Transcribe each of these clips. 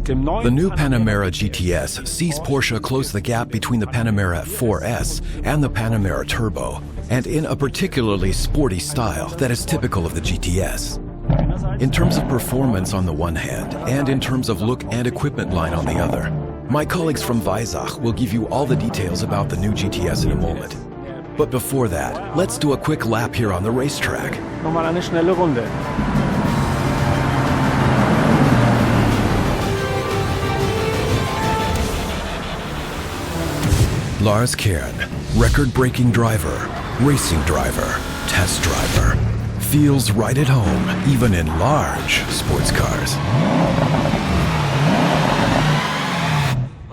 The new Panamera GTS sees Porsche close the gap between the Panamera 4S and the Panamera Turbo, and in a particularly sporty style that is typical of the GTS. In terms of performance on the one hand, and in terms of look and equipment line on the other, my colleagues from Weissach will give you all the details about the new GTS in a moment. But before that, let's do a quick lap here on the racetrack. Nochmal eine schnelle Runde. Lars Kerb, record-breaking driver, racing driver, test driver, feels right at home, even in large sports cars.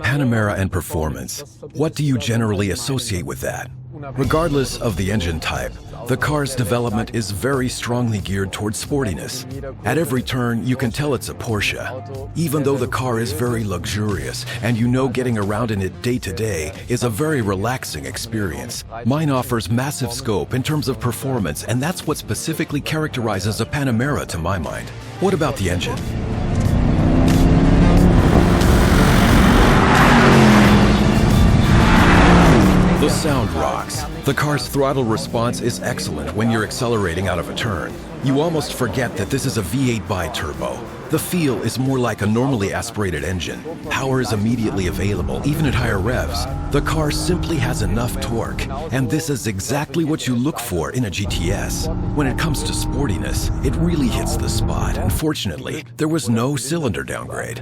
Panamera and performance. What do you generally associate with that? Regardless of the engine type, the car's development is very strongly geared towards sportiness. At every turn, you can tell it's a Porsche. Even though the car is very luxurious, and you know getting around in it day to day is a very relaxing experience, mine offers massive scope in terms of performance, and that's what specifically characterizes a Panamera to my mind. What about the engine? The sound rocks. The car's throttle response is excellent when you're accelerating out of a turn. You almost forget that this is a V8 bi-turbo. The feel is more like a normally aspirated engine. Power is immediately available, even at higher revs. The car simply has enough torque, and this is exactly what you look for in a GTS. When it comes to sportiness, it really hits the spot. Unfortunately, there was no cylinder downgrade.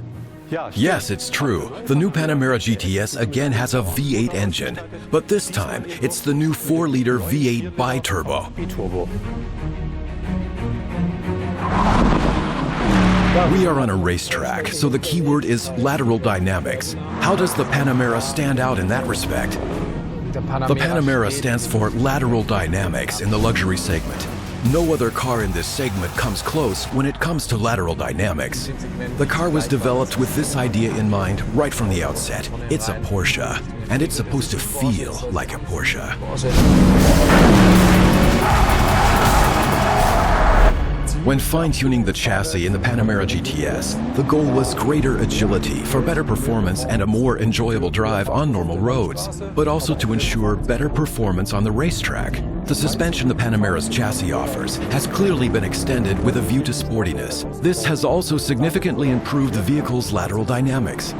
Yes, it's true. The new Panamera GTS again has a V8 engine, but this time it's the new 4-liter V8 bi-turbo. We are on a racetrack, so the keyword is lateral dynamics. How does the Panamera stand out in that respect? The Panamera stands for lateral dynamics in the luxury segment. No other car in this segment comes close when it comes to lateral dynamics. The car was developed with this idea in mind right from the outset. It's a Porsche, and it's supposed to feel like a Porsche. When fine-tuning the chassis in the Panamera GTS, the goal was greater agility for better performance and a more enjoyable drive on normal roads, but also to ensure better performance on the racetrack. The suspension the Panamera's chassis offers has clearly been extended with a view to sportiness. This has also significantly improved the vehicle's lateral dynamics.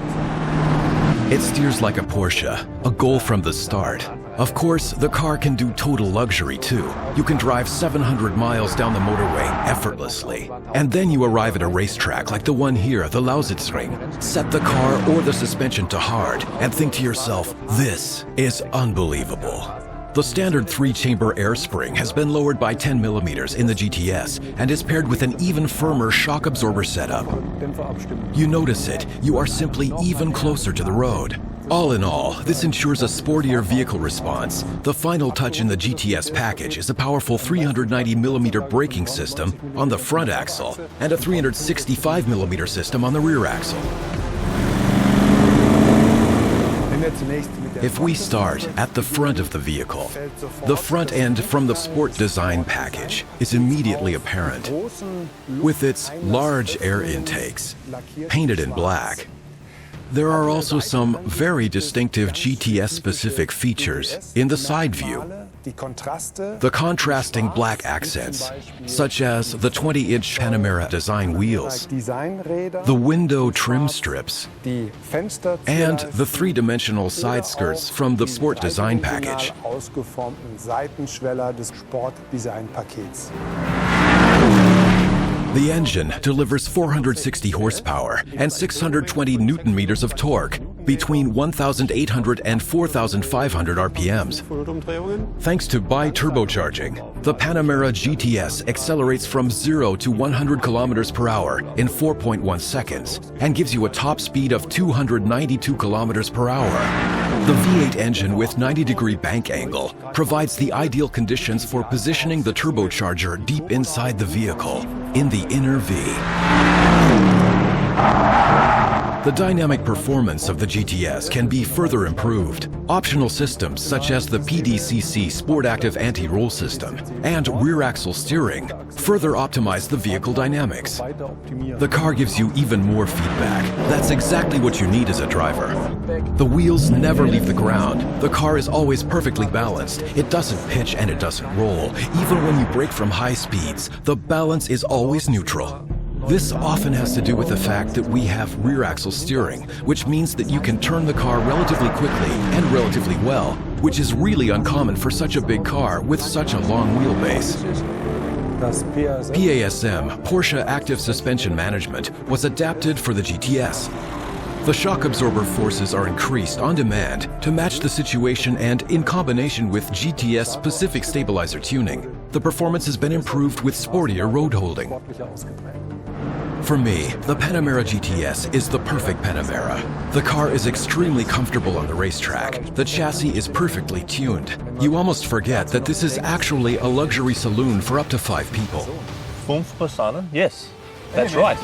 It steers like a Porsche, a goal from the start. Of course, the car can do total luxury too. You can drive 700 miles down the motorway effortlessly. And then you arrive at a racetrack like the one here, the Lausitzring. Set the car or the suspension to hard and think to yourself, this is unbelievable. The standard 3-chamber air spring has been lowered by 10 millimeters in the GTS and is paired with an even firmer shock absorber setup. You notice it, you are simply even closer to the road. All in all, this ensures a sportier vehicle response. The final touch in the GTS package is a powerful 390mm braking system on the front axle and a 365mm system on the rear axle. If we start at the front of the vehicle, the front end from the Sport Design package is immediately apparent. With its large air intakes, painted in black, there are also some very distinctive GTS-specific features in the side view. The contrasting black accents, such as the 20-inch Panamera design wheels, the window trim strips, and the 3-dimensional side skirts from the Sport Design package. The engine delivers 460 horsepower and 620 Newton-meters of torque between 1,800 and 4,500 RPMs. Thanks to bi-turbocharging, the Panamera GTS accelerates from 0 to 100 kilometers per hour in 4.1 seconds and gives you a top speed of 292 kilometers per hour. The V8 engine with 90-degree bank angle provides the ideal conditions for positioning the turbocharger deep inside the vehicle, in the inner V. The dynamic performance of the GTS can be further improved. Optional systems such as the PDCC Sport Active Anti-Roll System and rear axle steering further optimize the vehicle dynamics. The car gives you even more feedback. That's exactly what you need as a driver. The wheels never leave the ground. The car is always perfectly balanced. It doesn't pitch and it doesn't roll. Even when you brake from high speeds, the balance is always neutral. This often has to do with the fact that we have rear axle steering, which means that you can turn the car relatively quickly and relatively well, which is really uncommon for such a big car with such a long wheelbase. PASM, Porsche Active Suspension Management, was adapted for the GTS. The shock absorber forces are increased on demand to match the situation, and in combination with GTS specific stabilizer tuning, the performance has been improved with sportier road holding. For me, the Panamera GTS is the perfect Panamera. The car is extremely comfortable on the racetrack. The chassis is perfectly tuned. You almost forget that this is actually a luxury saloon for up to 5 people. 5 Personen, yes, that's right.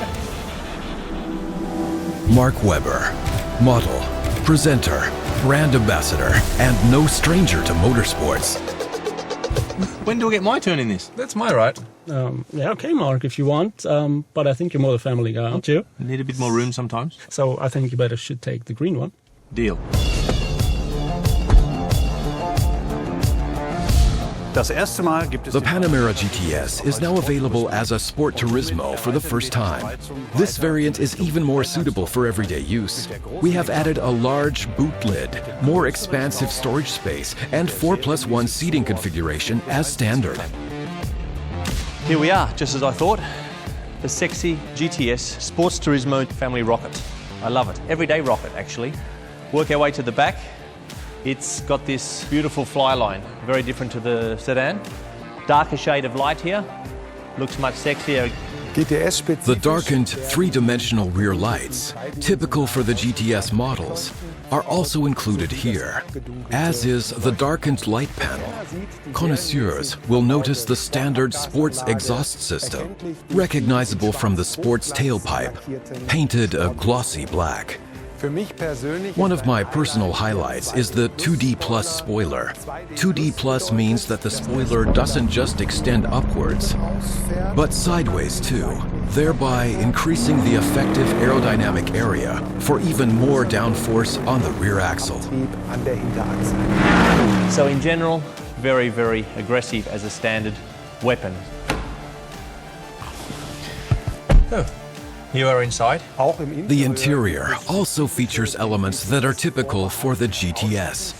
Mark Webber, model, presenter, brand ambassador, and no stranger to motorsports. When do I get my turn in this? That's my right. Yeah, okay, Mark, if you want. But I think you're more the family guy, aren't you? I need a bit more room sometimes. So I think you should take the green one. Deal. The Panamera GTS is now available as a Sport Turismo for the first time. This variant is even more suitable for everyday use. We have added a large boot lid, more expansive storage space, and 4+1 seating configuration as standard. Here we are, just as I thought. The sexy GTS Sports Turismo family rocket. I love it. Everyday rocket, actually. Work our way to the back. It's got this beautiful fly line, very different to the sedan. Darker shade of light here, looks much sexier. The darkened three-dimensional rear lights, typical for the GTS models, are also included here, as is the darkened light panel. Connoisseurs will notice the standard sports exhaust system, recognizable from the sports tailpipe, painted a glossy black. One of my personal highlights is the 2D Plus spoiler. 2D Plus means that the spoiler doesn't just extend upwards, but sideways too, thereby increasing the effective aerodynamic area for even more downforce on the rear axle. So in general, very, very aggressive as a standard weapon. Oh. You are inside. The interior also features elements that are typical for the GTS.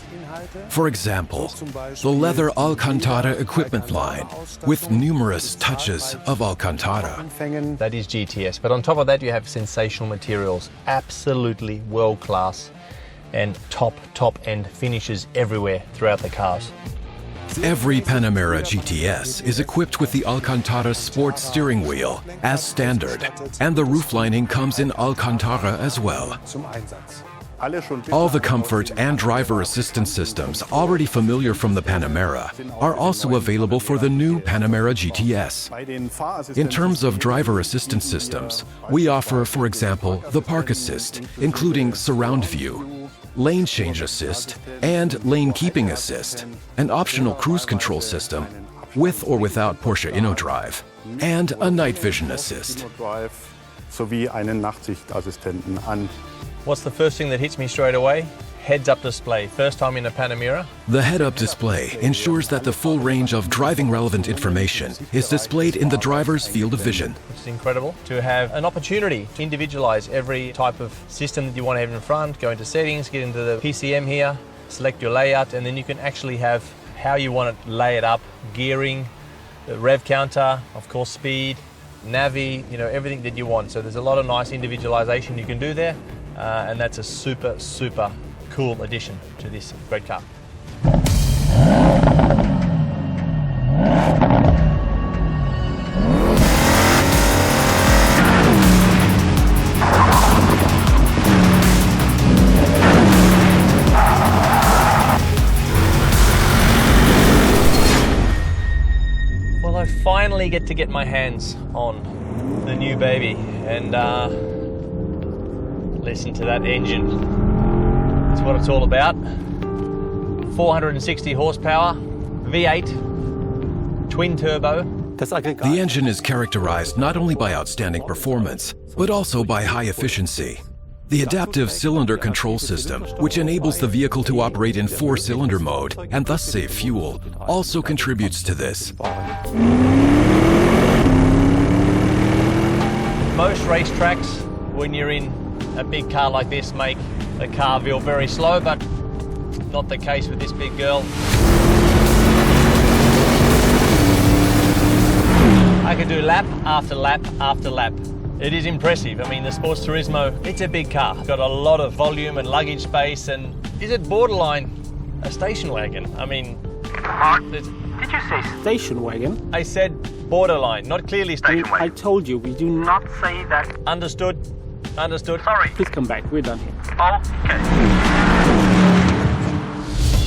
For example, the leather Alcantara equipment line with numerous touches of Alcantara. That is GTS, but on top of that you have sensational materials, absolutely world class, and top end finishes everywhere throughout the cars. Every Panamera GTS is equipped with the Alcantara Sport steering wheel as standard, and the roof lining comes in Alcantara as well. All the comfort and driver assistance systems already familiar from the Panamera are also available for the new Panamera GTS. In terms of driver assistance systems, we offer, for example, the Park Assist, including Surround View, Lane Change Assist, and Lane Keeping Assist, an optional cruise control system with or without Porsche InnoDrive, and a Night Vision Assist. What's the first thing that hits me straight away? Heads-up display. First time in a Panamera. The head-up display ensures that the full range of driving-relevant information is displayed in the driver's field of vision. It's incredible to have an opportunity to individualize every type of system that you want to have in front, go into settings, get into the PCM here, select your layout, and then you can actually have how you want to lay it up, gearing, the rev counter, of course speed, navi, everything that you want. So there's a lot of nice individualization you can do there, and that's a super cool addition to this great car. Well, I finally get to get my hands on the new baby and listen to that engine. That's what it's all about. 460 horsepower, V8, twin turbo. The engine is characterized not only by outstanding performance, but also by high efficiency. The adaptive cylinder control system, which enables the vehicle to operate in 4-cylinder mode and thus save fuel, also contributes to this. Most racetracks, when you're in a big car like this, make the car feel very slow, but not the case with this big girl. I can do lap after lap after lap. It is impressive. I mean, the Sports Turismo, it's a big car. It's got a lot of volume and luggage space, and is it borderline a station wagon? I mean, Did you say station wagon? I said borderline, not clearly station wagon. I told you, we do not say that. Understood. Understood. Sorry. Please come back, we're done here. Okay.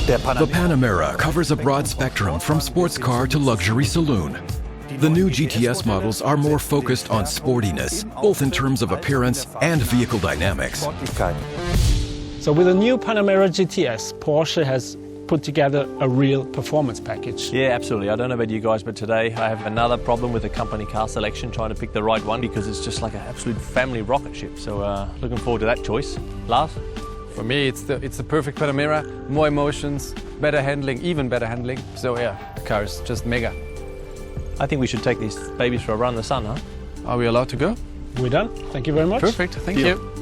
The Panamera covers a broad spectrum from sports car to luxury saloon. The new GTS models are more focused on sportiness, both in terms of appearance and vehicle dynamics. So with the new Panamera GTS, Porsche has put together a real performance package. Yeah, absolutely. I don't know about you guys, but today I have another problem with the company car selection, trying to pick the right one, because it's just like an absolute family rocket ship. So looking forward to that choice. Lars? For me, it's the perfect Panamera. More emotions, better handling, even better handling. So yeah, the car is just mega. I think we should take these babies for a run in the sun, huh? Are we allowed to go? We're done. Thank you very much. Perfect. Thank you.